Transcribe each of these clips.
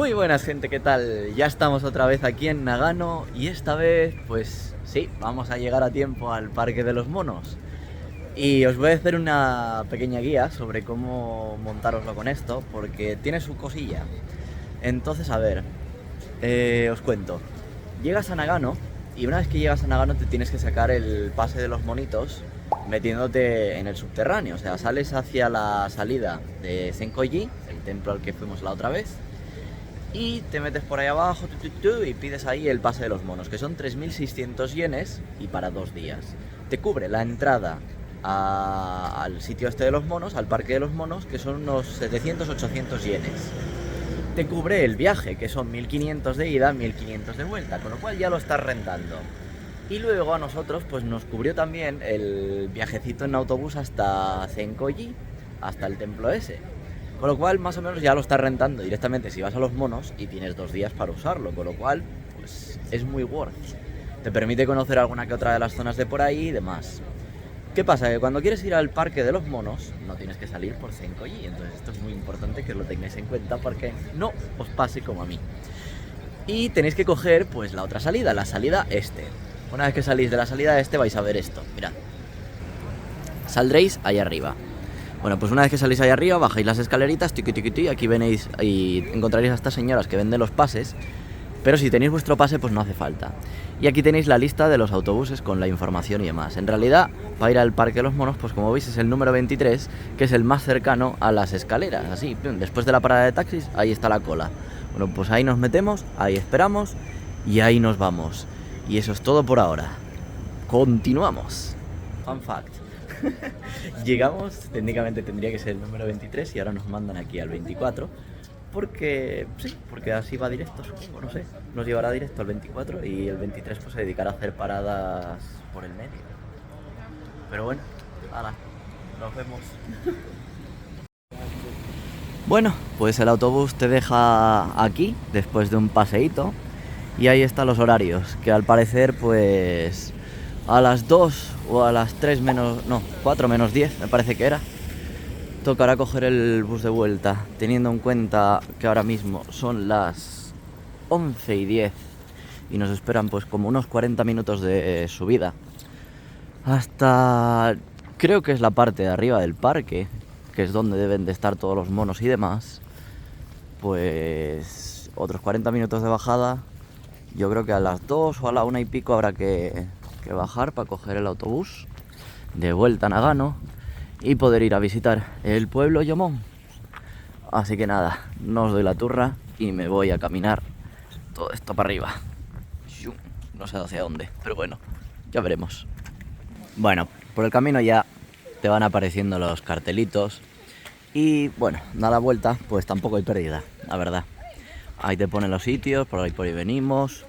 Muy buenas gente, ¿qué tal? Ya estamos otra vez aquí en Nagano y esta vez, pues sí, vamos a llegar a tiempo al Parque de los Monos. Y os voy a hacer una pequeña guía sobre cómo montároslo con esto, porque tiene su cosilla. Entonces, a ver, os cuento. Llegas a Nagano y una vez que llegas a Nagano te tienes que sacar el pase de los monitos metiéndote en el subterráneo. O sea, sales hacia la salida de Senkoji, el templo al que fuimos la otra vez, y te metes por ahí abajo y pides ahí el pase de los monos, que son 3.600 yenes y para 2 días. Te cubre la entrada al sitio este de los monos, al parque de los monos, que son unos 700-800 yenes. Te cubre el viaje, que son 1.500 de ida, 1.500 de vuelta, con lo cual ya lo estás rentando. Y luego a nosotros pues nos cubrió también el viajecito en autobús hasta Senkoji, hasta el templo ese. Con lo cual más o menos ya lo estás rentando directamente si vas a los monos y tienes 2 días para usarlo, con lo cual pues es muy worth. Te permite conocer alguna que otra de las zonas de por ahí y demás. ¿Qué pasa? Que cuando quieres ir al parque de los monos no tienes que salir por Senkoji, entonces esto es muy importante que lo tengáis en cuenta porque no os pase como a mí. Y tenéis que coger pues la otra salida, la salida este. Una vez que salís de la salida este vais a ver esto, mirad. Saldréis ahí arriba. Bueno, pues una vez que salís ahí arriba, bajáis las escaleritas, tiqui, tiqui, tiqui, aquí venéis y encontraréis a estas señoras que venden los pases, pero si tenéis vuestro pase, pues no hace falta. Y aquí tenéis la lista de los autobuses con la información y demás. En realidad, para ir al Parque de los Monos, pues como veis es el número 23, que es el más cercano a las escaleras, así, después de la parada de taxis, ahí está la cola. Bueno, pues ahí nos metemos, ahí esperamos y ahí nos vamos. Y eso es todo por ahora. Continuamos. Fun fact. Llegamos, técnicamente tendría que ser el número 23 y ahora nos mandan aquí al 24 porque, sí, porque así va directo, supongo, no sé. Nos llevará directo al 24 y el 23 pues se dedicará a hacer paradas por el medio. Pero bueno, hala, nos vemos. Bueno, pues el autobús te deja aquí después de un paseíto y ahí están los horarios, que al parecer pues a las 2 o a las 3 menos, no, 4 menos 10 me parece que era, tocará coger el bus de vuelta, teniendo en cuenta que ahora mismo son las 11:10 y nos esperan pues como unos 40 minutos de subida hasta, creo que es la parte de arriba del parque, que es donde deben de estar todos los monos y demás. Pues otros 40 minutos de bajada. Yo creo que a las 2 o a la 1 y pico habrá que bajar para coger el autobús de vuelta a Nagano y poder ir a visitar el pueblo Yomon. Así que nada, no os doy la turra y me voy a caminar todo esto para arriba. No sé hacia dónde, pero bueno, ya veremos. Bueno, por el camino ya te van apareciendo los cartelitos y bueno, da la vuelta, pues tampoco hay pérdida, la verdad. Ahí te ponen los sitios, por ahí venimos.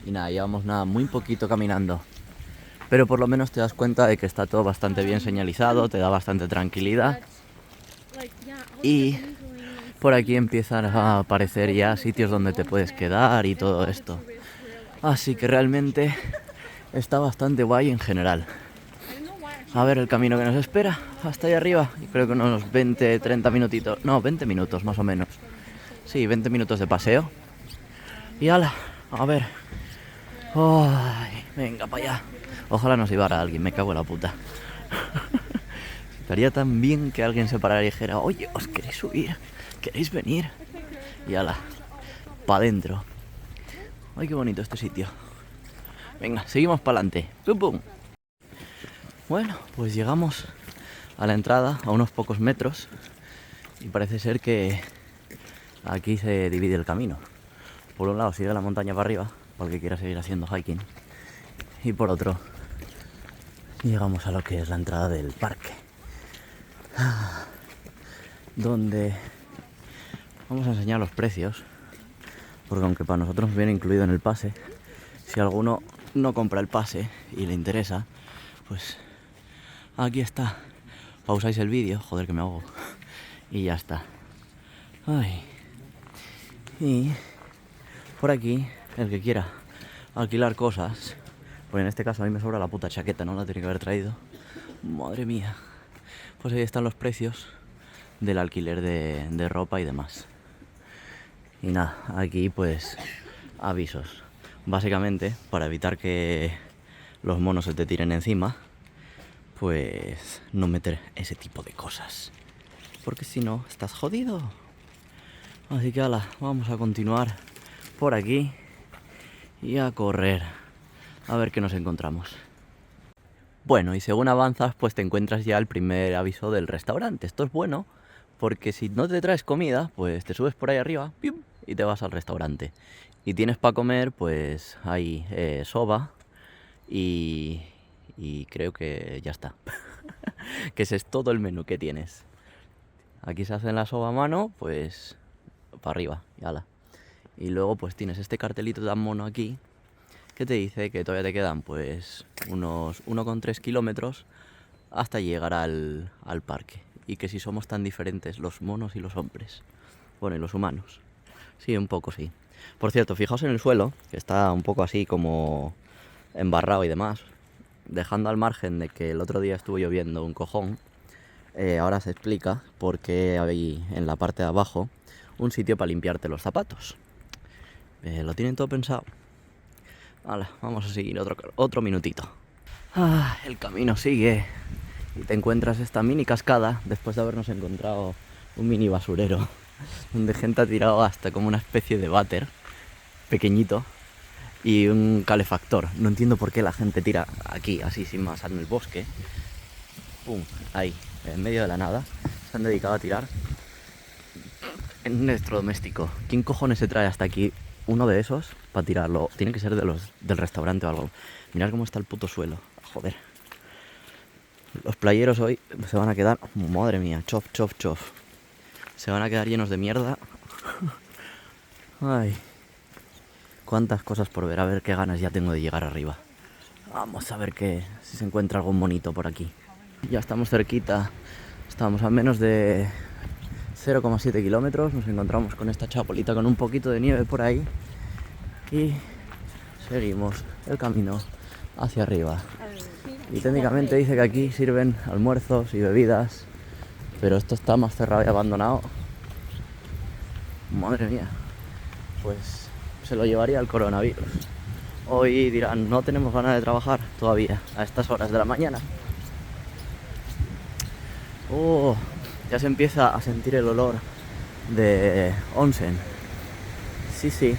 Y nada, llevamos nada, muy poquito caminando. Pero por lo menos te das cuenta de que está todo bastante bien señalizado, te da bastante tranquilidad. Y por aquí empiezan a aparecer ya sitios donde te puedes quedar y todo esto. Así que realmente está bastante guay en general. A ver el camino que nos espera hasta ahí arriba. Y creo que unos 20, 30 minutitos. No, 20 minutos más o menos. Sí, 20 minutos de paseo. Y ala, a ver. Ay, venga para allá. Ojalá nos llevara alguien, me cago en la puta. Estaría tan bien que alguien se parara y dijera: oye, ¿os queréis subir? ¿Queréis venir? Y ala, pa' dentro. Ay, qué bonito este sitio. Venga, seguimos para adelante. ¡Pum, pum! Bueno, pues llegamos a la entrada, a unos pocos metros. Y parece ser que aquí se divide el camino. Por un lado sigue la montaña para arriba, para el que quiera seguir haciendo hiking. Y por otro, llegamos a lo que es la entrada del parque. Donde vamos a enseñar los precios. Porque aunque para nosotros viene incluido en el pase, si alguno no compra el pase y le interesa, pues aquí está. Pausáis el vídeo, joder que me ahogo. Y ya está. Ay. Y por aquí, el que quiera alquilar cosas, pues en este caso a mí me sobra la puta chaqueta, no la tenía que haber traído. Madre mía. Pues ahí están los precios del alquiler de ropa y demás. Y nada, aquí pues avisos. Básicamente, para evitar que los monos se te tiren encima, pues no meter ese tipo de cosas. Porque si no, estás jodido. Así que ala, vamos a continuar por aquí y a correr. A ver qué nos encontramos. Bueno, y según avanzas, pues te encuentras ya el primer aviso del restaurante. Esto es bueno, porque si no te traes comida, pues te subes por ahí arriba, ¡pium!, y te vas al restaurante. Y tienes para comer, pues hay soba y creo que ya está. Que ese es todo el menú que tienes. Aquí se hace la soba a mano, pues para arriba, y ala. Y luego pues tienes este cartelito tan mono aquí, que te dice que todavía te quedan pues unos 1,3 kilómetros hasta llegar al parque. Y que si somos tan diferentes los monos y los hombres. Bueno, y los humanos. Sí, un poco sí. Por cierto, fijaos en el suelo, que está un poco así como embarrado y demás. Dejando al margen de que el otro día estuvo lloviendo un cojón, ahora se explica por qué hay en la parte de abajo un sitio para limpiarte los zapatos. Lo tienen todo pensado. Vale, vamos a seguir otro minutito. El camino sigue y te encuentras esta mini cascada después de habernos encontrado un mini basurero donde gente ha tirado hasta como una especie de váter pequeñito y un calefactor. No entiendo por qué la gente tira aquí, así sin más, en el bosque. Pum, ahí, en medio de la nada. Se han dedicado a tirar en un electrodoméstico. ¿Quién cojones se trae hasta aquí uno de esos para tirarlo? Tiene que ser del restaurante o algo. Mirad cómo está el puto suelo. Joder. Los playeros hoy se van a quedar... Madre mía, chof, chof, chof. Se van a quedar llenos de mierda. Ay. Cuántas cosas por ver. A ver qué ganas ya tengo de llegar arriba. Vamos a ver si se encuentra algún monito por aquí. Ya estamos cerquita. Estamos a menos de 0,7 kilómetros. Nos encontramos con esta chapolita con un poquito de nieve por ahí. Y seguimos el camino hacia arriba. Y técnicamente dice que aquí sirven almuerzos y bebidas, pero esto está más cerrado y abandonado. Madre mía, pues se lo llevaría el coronavirus. Hoy dirán, no tenemos ganas de trabajar todavía a estas horas de la mañana. Ya se empieza a sentir el olor de onsen. Sí, sí.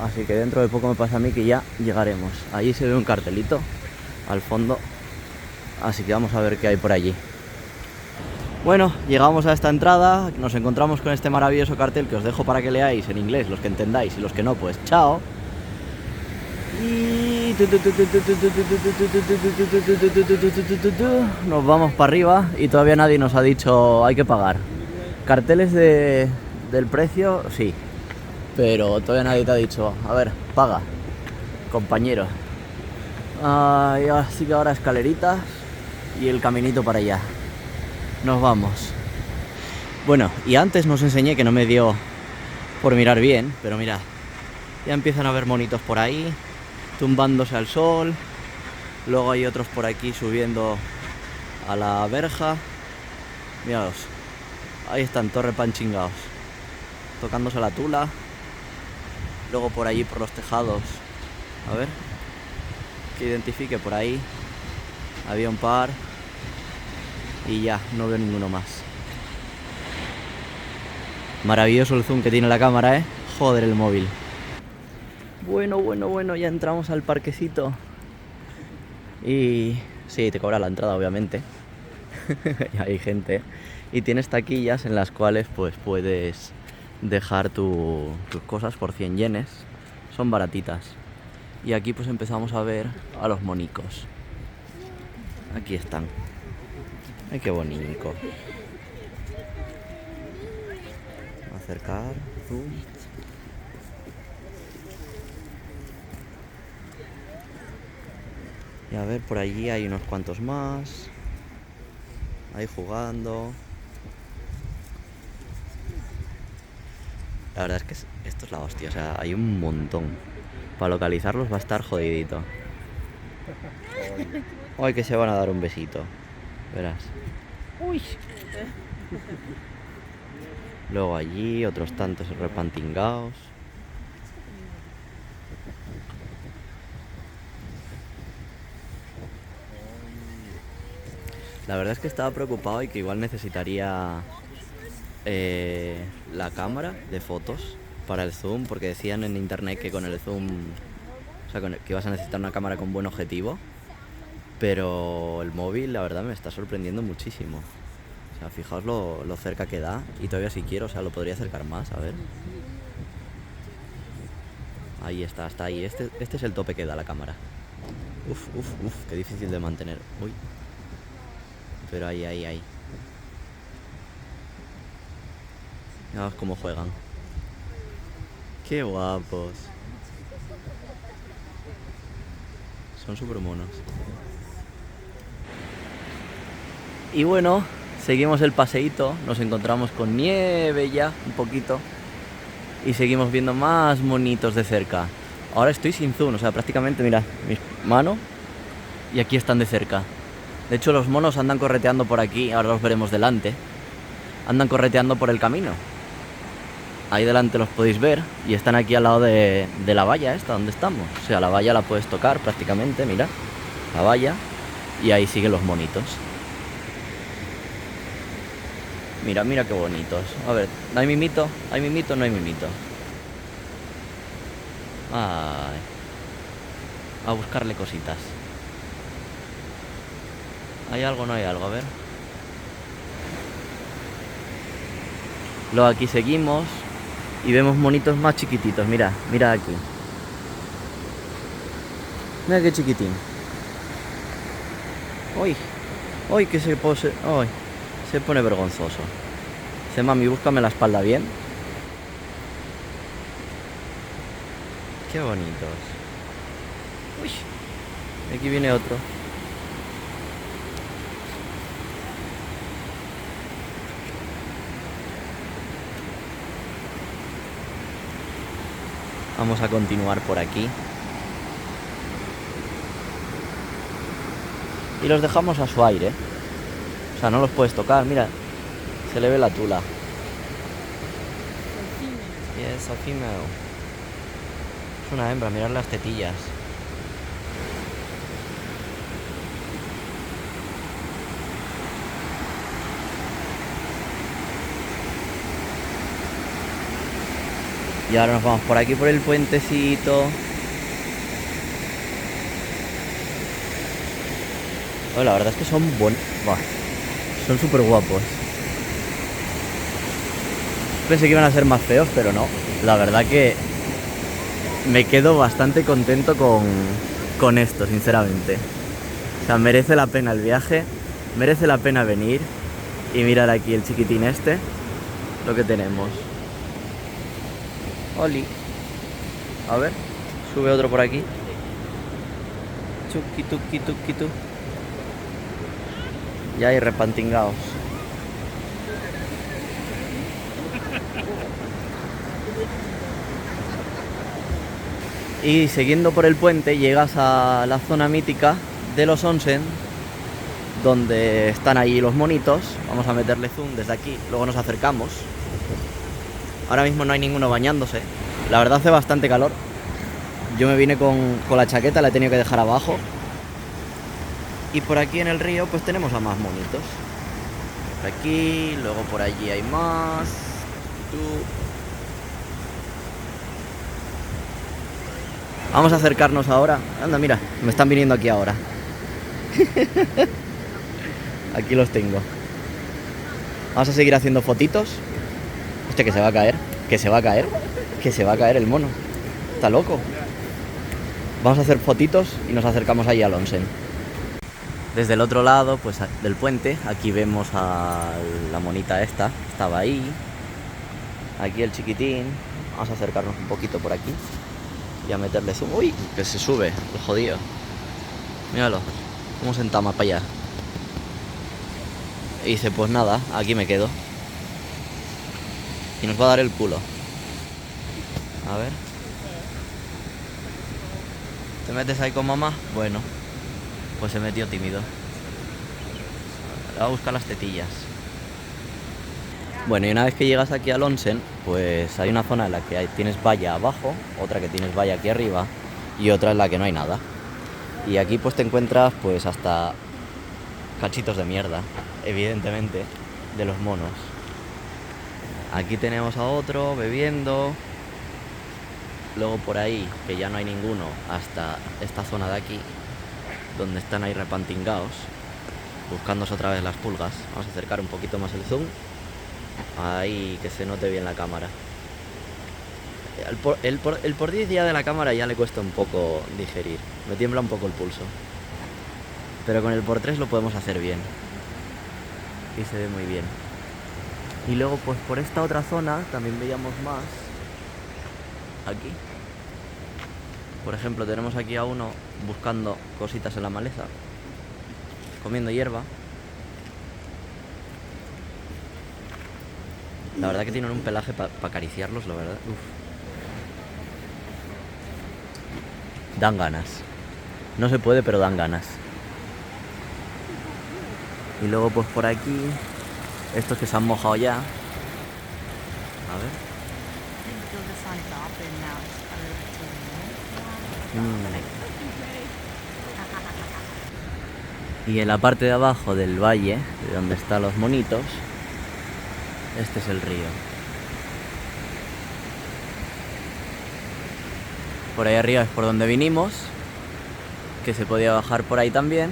Así que dentro de poco me pasa a mí que ya llegaremos. Allí se ve un cartelito al fondo, así que vamos a ver qué hay por allí. Bueno, llegamos a esta entrada, nos encontramos con este maravilloso cartel que os dejo para que leáis en inglés, los que entendáis, y los que no, pues chao. Y nos vamos para arriba y todavía nadie nos ha dicho hay que pagar. Carteles del precio, sí, pero todavía nadie te ha dicho, a ver, paga, compañero. Y así que ahora escaleritas y el caminito para allá. Nos vamos. Bueno, y antes nos enseñé que no me dio por mirar bien, pero mirad, ya empiezan a haber monitos por ahí, tumbándose al sol. Luego hay otros por aquí subiendo a la verja. Miraos, ahí están, torre pan chingaos, tocándose la tula. Luego por allí, por los tejados, a ver, que identifique por ahí. Había un par y ya, no veo ninguno más. Maravilloso el zoom que tiene la cámara, joder el móvil. Bueno, ya entramos al parquecito. Y sí, te cobra la entrada, obviamente. Hay gente. Y tienes taquillas en las cuales pues puedes dejar tus cosas por 100 yenes. Son baratitas. Y aquí pues empezamos a ver a los monicos. Aquí están. Ay, qué bonito. Acercar, zoom. Y a ver, por allí hay unos cuantos más. Ahí jugando. La verdad es que esto es la hostia, o sea, hay un montón. Para localizarlos va a estar jodidito. Ay, que se van a dar un besito. Verás. Uy. Luego allí otros tantos repantingaos. La verdad es que estaba preocupado y que igual necesitaría la cámara de fotos para el zoom, porque decían en internet que con el zoom, o sea, que ibas a necesitar una cámara con buen objetivo, pero el móvil la verdad me está sorprendiendo muchísimo. O sea, fijaos lo cerca que da, y todavía si quiero, o sea, lo podría acercar más, a ver. Ahí está, hasta ahí. Este es el tope que da la cámara. Uf, qué difícil de mantener. Uy. Pero ahí. Mirad cómo juegan. Qué guapos. Son súper monos. Y bueno, seguimos el paseíto. Nos encontramos con nieve ya, un poquito. Y seguimos viendo más monitos de cerca. Ahora estoy sin zoom, o sea, prácticamente, mirad, mi mano. Y aquí están de cerca. De hecho, los monos andan correteando por aquí. Ahora los veremos delante. Andan correteando por el camino. Ahí delante los podéis ver. Y están aquí al lado de la valla esta donde estamos. O sea, la valla la puedes tocar prácticamente, mirad. La valla. Y ahí siguen los monitos. Mira qué bonitos. A ver, ¿hay mimito? ¿Hay mimito? No hay mimito. Ay. A buscarle cositas. ¿Hay algo? No hay algo, a ver. Luego aquí seguimos y vemos monitos más chiquititos. Mira aquí. Mira qué chiquitín. Uy, que se pose. Uy, se pone vergonzoso. Dice, mami, búscame la espalda bien. Qué bonitos. Uy, aquí viene otro. Vamos a continuar por aquí. Y los dejamos a su aire. O sea, no los puedes tocar, mira. Se le ve la tula. Yes, a female. Es una hembra, mirad las tetillas. Y ahora nos vamos por aquí por el puentecito. Oh, la verdad es que son buenos. Son súper guapos. Pensé que iban a ser más feos, pero no. La verdad que me quedo bastante contento con esto, sinceramente. O sea, merece la pena el viaje, merece la pena venir. Y mirar aquí el chiquitín este, lo que tenemos. Oli. A ver, sube otro por aquí. Tuki. Ya hay repantingaos. Y siguiendo por el puente llegas a la zona mítica de los onsen, donde están ahí los monitos. Vamos a meterle zoom desde aquí, luego nos acercamos. Ahora mismo no hay ninguno bañándose. La verdad hace bastante calor. Yo me vine con la chaqueta, la he tenido que dejar abajo. Y por aquí en el río pues tenemos a más monitos. Por aquí, luego por allí hay más. Vamos a acercarnos ahora. Anda, mira, me están viniendo aquí ahora. Aquí los tengo. Vamos a seguir haciendo fotitos. Hostia, que se va a caer. Que se va a caer el mono. Está loco. Vamos a hacer fotitos y nos acercamos ahí al onsen. Desde el otro lado, pues del puente, aquí vemos a la monita esta. Estaba ahí. Aquí el chiquitín. Vamos a acercarnos un poquito por aquí y a meterle zoom. ¡Uy! Que se sube, el jodido. Míralo, cómo se entama para allá. Y dice, pues nada, aquí me quedo. Y nos va a dar el culo. A ver. ¿Te metes ahí con mamá? Bueno, pues se metió tímido. Le va a buscar las tetillas. Bueno, y una vez que llegas aquí al onsen, pues hay una zona en la que tienes valla abajo, otra que tienes valla aquí arriba y otra en la que no hay nada. Y aquí pues te encuentras pues hasta cachitos de mierda, evidentemente, de los monos. Aquí tenemos a otro bebiendo. Luego por ahí, que ya no hay ninguno, hasta esta zona de aquí, donde están ahí repantingados, buscándose otra vez las pulgas. Vamos a acercar un poquito más el zoom. Ahí, que se note bien la cámara. El por 10 ya de la cámara ya le cuesta un poco digerir. Me tiembla un poco el pulso. Pero con el por 3 lo podemos hacer bien. Y se ve muy bien. Y luego pues por esta otra zona también veíamos más. Aquí. Por ejemplo, tenemos aquí a uno buscando cositas en la maleza, comiendo hierba. La verdad que tienen un pelaje para acariciarlos, la verdad. Uf. Dan ganas. No se puede, pero dan ganas. Y luego pues por aquí, estos que se han mojado ya. A ver. Y en la parte de abajo del valle, de donde están los monitos, este es el río. Por ahí arriba es por donde vinimos, que se podía bajar por ahí también.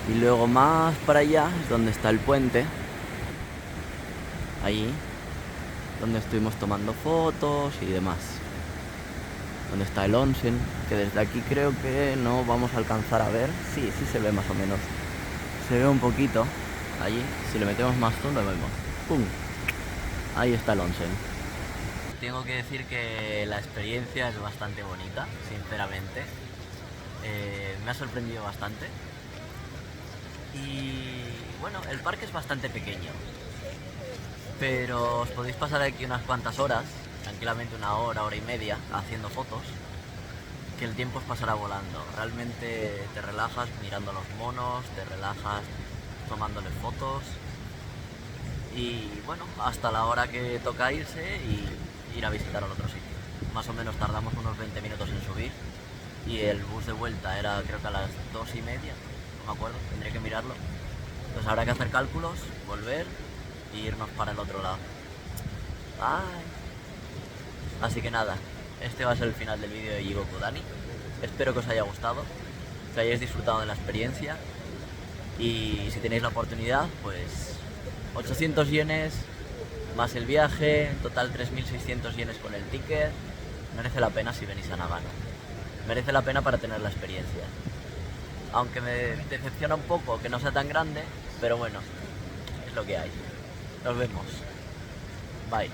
Y luego más para allá es donde está el puente. Ahí, donde estuvimos tomando fotos y demás. Donde está el onsen, que desde aquí creo que no vamos a alcanzar a ver. Sí, sí se ve más o menos. Se ve un poquito allí. Si le metemos más zoom lo vemos. ¡Pum! Ahí está el onsen. Tengo que decir que la experiencia es bastante bonita, sinceramente. Me ha sorprendido bastante. Y bueno, el parque es bastante pequeño. Pero os podéis pasar aquí unas cuantas horas, tranquilamente una hora, hora y media, haciendo fotos, que el tiempo os pasará volando. Realmente te relajas mirando a los monos, te relajas tomándoles fotos y bueno, hasta la hora que toca irse y ir a visitar al otro sitio. Más o menos tardamos unos 20 minutos en subir y el bus de vuelta era creo que a las 2:30, no me acuerdo, tendré que mirarlo. Entonces habrá que hacer cálculos, volver y irnos para el otro lado. Ay. Así que nada, este va a ser el final del vídeo de Jigoku Dani. Espero que os haya gustado, que hayáis disfrutado de la experiencia y si tenéis la oportunidad, pues 800 yenes más el viaje, en total 3.600 yenes con el ticket. Merece la pena si venís a Nagano. Merece la pena para tener la experiencia. Aunque me decepciona un poco que no sea tan grande, pero bueno, es lo que hay. Nos vemos. Bye.